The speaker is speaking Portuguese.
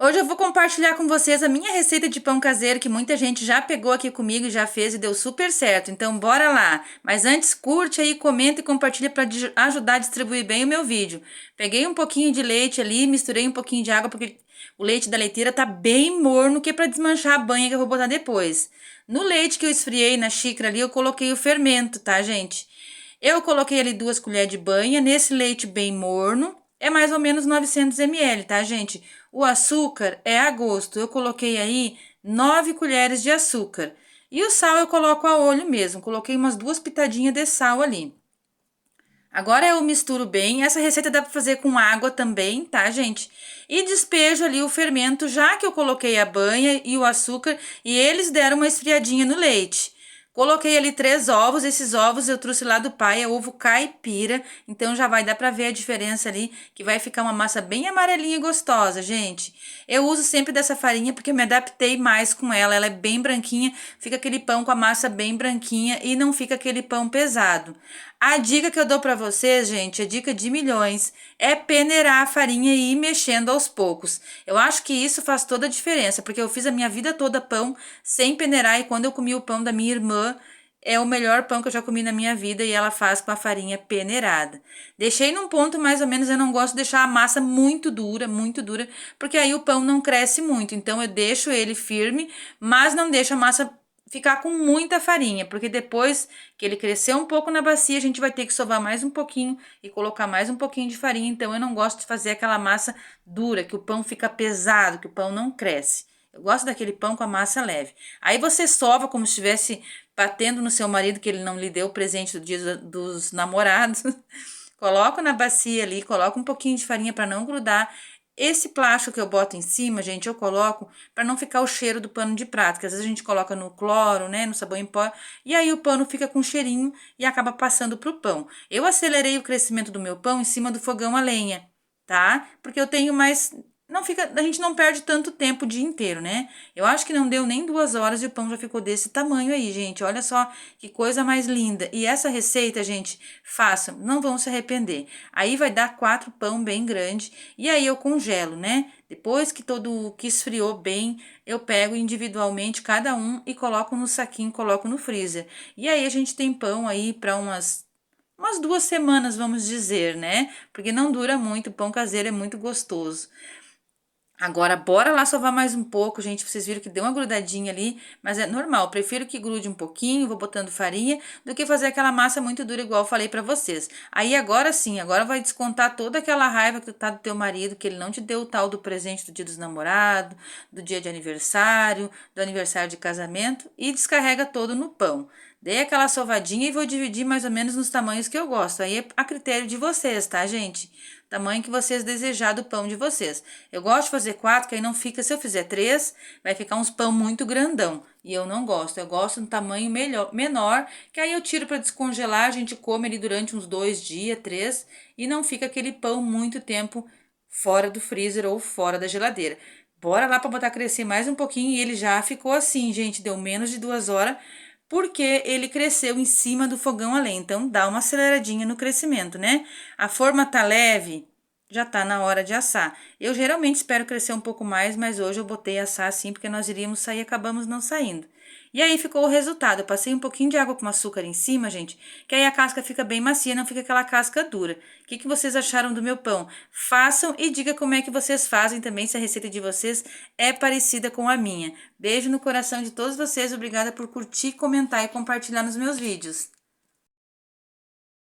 Hoje eu vou compartilhar com vocês a minha receita de pão caseiro que muita gente já pegou aqui comigo e já fez e deu super certo. Então bora lá. Mas antes curte aí, comenta e compartilha para ajudar a distribuir bem o meu vídeo. Peguei um pouquinho de leite ali, misturei um pouquinho de água porque o leite da leiteira tá bem morno, que é para desmanchar a banha que eu vou botar depois. No leite que eu esfriei na xícara ali, eu coloquei o fermento, tá, gente? Eu coloquei ali 2 colheres de banha nesse leite bem morno. É mais ou menos 900 ml, tá, gente? O açúcar é a gosto. Eu coloquei aí 9 colheres de açúcar. E o sal eu coloco a olho mesmo. Coloquei umas 2 pitadinhas de sal ali. Agora eu misturo bem. Essa receita dá para fazer com água também, tá, gente? E despejo ali o fermento, já que eu coloquei a banha e o açúcar e eles deram uma esfriadinha no leite. Coloquei ali 3 ovos, esses ovos eu trouxe lá do pai, é ovo caipira, então já vai dar para ver a diferença ali, que vai ficar uma massa bem amarelinha e gostosa, gente. Eu uso sempre dessa farinha porque eu me adaptei mais com ela, ela é bem branquinha, fica aquele pão com a massa bem branquinha e não fica aquele pão pesado. A dica que eu dou para vocês, gente, a dica de milhões, é peneirar a farinha e ir mexendo aos poucos. Eu acho que isso faz toda a diferença, porque eu fiz a minha vida toda pão sem peneirar e quando eu comi o pão da minha irmã, é o melhor pão que eu já comi na minha vida e ela faz com a farinha peneirada. Deixei num ponto mais ou menos, eu não gosto de deixar a massa muito dura, porque aí o pão não cresce muito. Então eu deixo ele firme, mas não deixo a massa ficar com muita farinha, porque depois que ele crescer um pouco na bacia, a gente vai ter que sovar mais um pouquinho e colocar mais um pouquinho de farinha. Então eu não gosto de fazer aquela massa dura, que o pão fica pesado, que o pão não cresce. Eu gosto daquele pão com a massa leve. Aí você sova como se estivesse batendo no seu marido que ele não lhe deu o presente do dia dos namorados. Coloco na bacia ali, coloco um pouquinho de farinha para não grudar. Esse plástico que eu boto em cima, gente, eu coloco para não ficar o cheiro do pano de prato, que às vezes a gente coloca no cloro, né, no sabão em pó, e aí o pano fica com cheirinho e acaba passando pro pão. Eu acelerei o crescimento do meu pão em cima do fogão a lenha, tá? Porque eu tenho mais não fica, a gente não perde tanto tempo o dia inteiro, né? Eu acho que não deu nem 2 horas e o pão já ficou desse tamanho aí, gente. Olha só que coisa mais linda. E essa receita, gente, façam, não vão se arrepender. Aí vai dar 4 pão bem grande e aí eu congelo, né? Depois que esfriou bem, eu pego individualmente cada um e coloco no saquinho, coloco no freezer. E aí a gente tem pão aí para umas 2 semanas, vamos dizer, né? Porque não dura muito, o pão caseiro é muito gostoso. Agora, bora lá sovar mais um pouco, gente. Vocês viram que deu uma grudadinha ali, mas é normal. Prefiro que grude um pouquinho, vou botando farinha, do que fazer aquela massa muito dura, igual eu falei pra vocês. Aí agora sim, agora vai descontar toda aquela raiva que tá do teu marido, que ele não te deu o tal do presente do dia dos namorados, do dia de aniversário, do aniversário de casamento, e descarrega todo no pão. Dei aquela sovadinha e vou dividir mais ou menos nos tamanhos que eu gosto. Aí é a critério de vocês, tá, gente? Tamanho que vocês desejar do pão de vocês. Eu gosto de fazer 4, que aí não fica, se eu fizer 3, vai ficar uns pão muito grandão. E eu não gosto, eu gosto de um tamanho menor, que aí eu tiro para descongelar, a gente come ele durante uns 2 dias, 3, e não fica aquele pão muito tempo fora do freezer ou fora da geladeira. Bora lá para botar crescer mais um pouquinho e ele já ficou assim, gente, deu menos de 2 horas, porque ele cresceu em cima do fogão a lenha. Então dá uma aceleradinha no crescimento, né? A forma tá leve, já tá na hora de assar. Eu geralmente espero crescer um pouco mais, mas hoje eu botei assar assim porque nós iríamos sair e acabamos não saindo. E aí ficou o resultado. Eu passei um pouquinho de água com açúcar em cima, gente, que aí a casca fica bem macia, não fica aquela casca dura. O que vocês acharam do meu pão? Façam e diga como é que vocês fazem também, se a receita de vocês é parecida com a minha. Beijo no coração de todos vocês, obrigada por curtir, comentar e compartilhar nos meus vídeos.